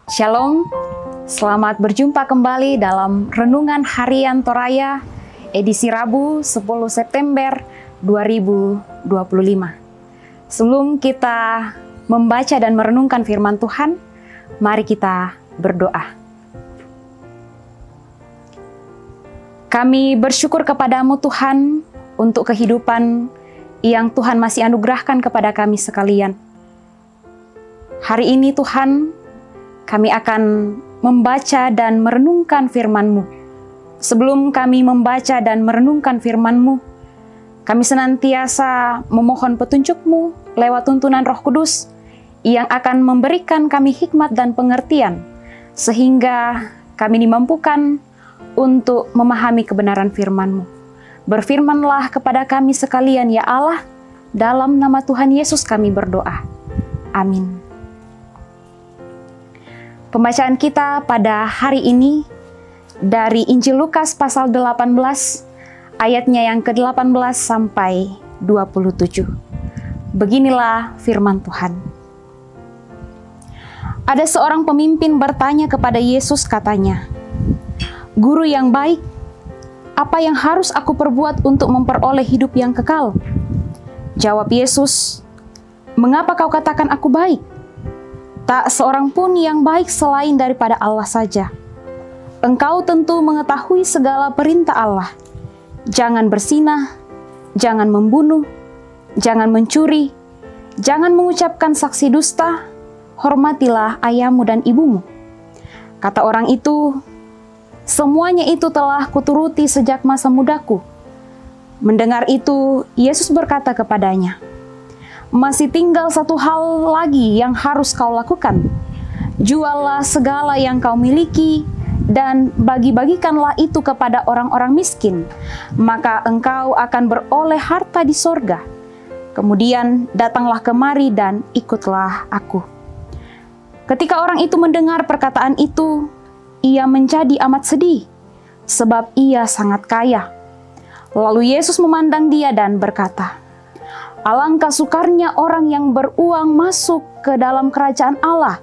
Shalom, selamat berjumpa kembali dalam Renungan Harian Toraya edisi Rabu 10 September 2025. Sebelum kita membaca dan merenungkan firman Tuhan, mari kita berdoa. Kami bersyukur kepadamu Tuhan untuk kehidupan yang Tuhan masih anugerahkan kepada kami sekalian. Hari ini Tuhan, kami akan membaca dan merenungkan firman-Mu. Sebelum kami membaca dan merenungkan firman-Mu, kami senantiasa memohon petunjuk-Mu lewat tuntunan Roh Kudus yang akan memberikan kami hikmat dan pengertian, sehingga kami dimampukan untuk memahami kebenaran firman-Mu. Berfirmanlah kepada kami sekalian ya Allah, dalam nama Tuhan Yesus kami berdoa. Amin. Pembacaan kita pada hari ini dari Injil Lukas pasal 18 ayatnya yang ke-18 sampai 27. Beginilah firman Tuhan. Ada seorang pemimpin bertanya kepada Yesus, katanya, "Guru yang baik, apa yang harus aku perbuat untuk memperoleh hidup yang kekal?" Jawab Yesus, "Mengapa kau katakan aku baik? Tak seorang pun yang baik selain daripada Allah saja. Engkau tentu mengetahui segala perintah Allah. Jangan berzinah, jangan membunuh, jangan mencuri, jangan mengucapkan saksi dusta, hormatilah ayahmu dan ibumu." Kata orang itu, "Semuanya itu telah kuturuti sejak masa mudaku." Mendengar itu, Yesus berkata kepadanya, "Masih tinggal satu hal lagi yang harus kau lakukan. Juallah segala yang kau miliki dan bagi-bagikanlah itu kepada orang-orang miskin, maka engkau akan beroleh harta di sorga. Kemudian datanglah kemari dan ikutlah aku." Ketika orang itu mendengar perkataan itu, ia menjadi amat sedih, sebab ia sangat kaya. Lalu Yesus memandang dia dan berkata, "Alangkah sukarnya orang yang beruang masuk ke dalam kerajaan Allah,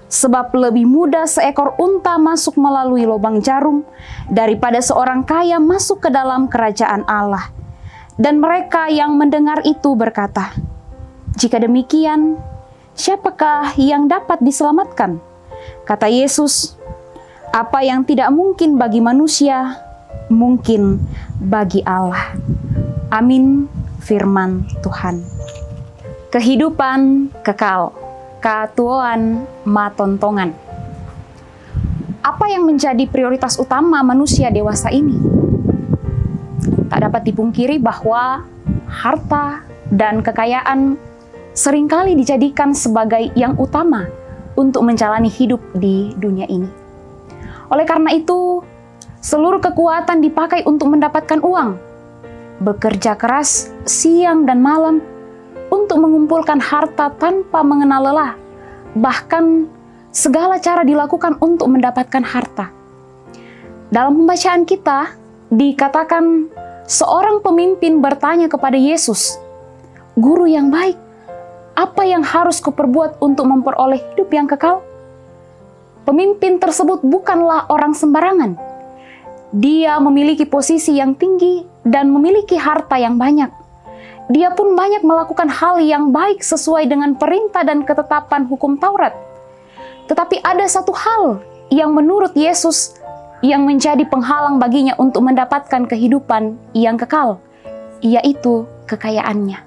sebab lebih mudah seekor unta masuk melalui lubang jarum daripada seorang kaya masuk ke dalam kerajaan Allah." Dan mereka yang mendengar itu berkata, "Jika demikian, siapakah yang dapat diselamatkan?" Kata Yesus, "Apa yang tidak mungkin bagi manusia, mungkin bagi Allah." Amin. Firman Tuhan. Kehidupan kekal, katuoan matontongan. Apa yang menjadi prioritas utama manusia dewasa ini? Tak dapat dipungkiri bahwa harta dan kekayaan seringkali dijadikan sebagai yang utama untuk menjalani hidup di dunia ini. Oleh karena itu, seluruh kekuatan dipakai untuk mendapatkan uang, bekerja keras siang dan malam untuk mengumpulkan harta tanpa mengenal lelah. Bahkan segala cara dilakukan untuk mendapatkan harta. Dalam pembacaan kita dikatakan seorang pemimpin bertanya kepada Yesus, "Guru yang baik, apa yang harus kuperbuat untuk memperoleh hidup yang kekal?" Pemimpin tersebut bukanlah orang sembarangan. Dia memiliki posisi yang tinggi dan memiliki harta yang banyak. Dia pun banyak melakukan hal yang baik sesuai dengan perintah dan ketetapan hukum Taurat. Tetapi ada satu hal yang menurut Yesus yang menjadi penghalang baginya untuk mendapatkan kehidupan yang kekal, yaitu kekayaannya.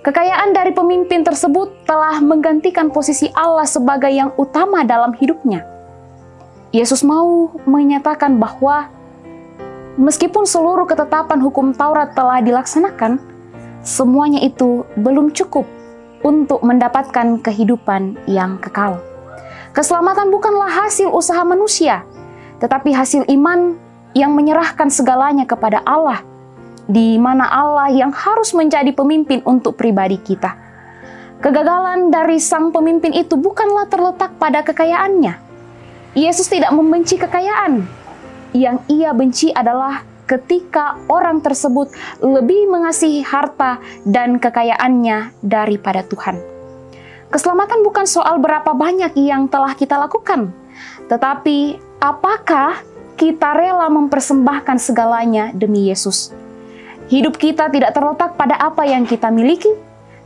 Kekayaan dari pemimpin tersebut telah menggantikan posisi Allah sebagai yang utama dalam hidupnya. Yesus mau menyatakan bahwa meskipun seluruh ketetapan hukum Taurat telah dilaksanakan, semuanya itu belum cukup untuk mendapatkan kehidupan yang kekal. Keselamatan bukanlah hasil usaha manusia, tetapi hasil iman yang menyerahkan segalanya kepada Allah, di mana Allah yang harus menjadi pemimpin untuk pribadi kita. Kegagalan dari sang pemimpin itu bukanlah terletak pada kekayaannya. Yesus tidak membenci kekayaan. Yang ia benci adalah ketika orang tersebut lebih mengasihi harta dan kekayaannya daripada Tuhan. Keselamatan bukan soal berapa banyak yang telah kita lakukan, tetapi apakah kita rela mempersembahkan segalanya demi Yesus. Hidup kita tidak terletak pada apa yang kita miliki,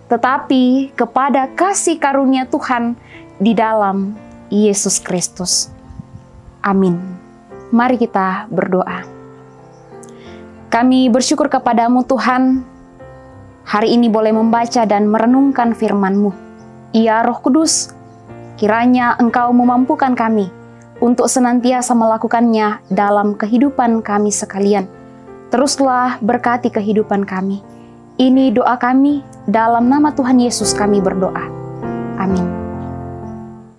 tetapi kepada kasih karunia Tuhan di dalam Yesus Kristus. Amin. Mari kita berdoa. Kami bersyukur kepadamu Tuhan, hari ini boleh membaca dan merenungkan firman-Mu. Ya Roh Kudus, kiranya Engkau memampukan kami untuk senantiasa melakukannya dalam kehidupan kami sekalian. Teruslah berkati kehidupan kami. Ini doa kami, dalam nama Tuhan Yesus kami berdoa. Amin.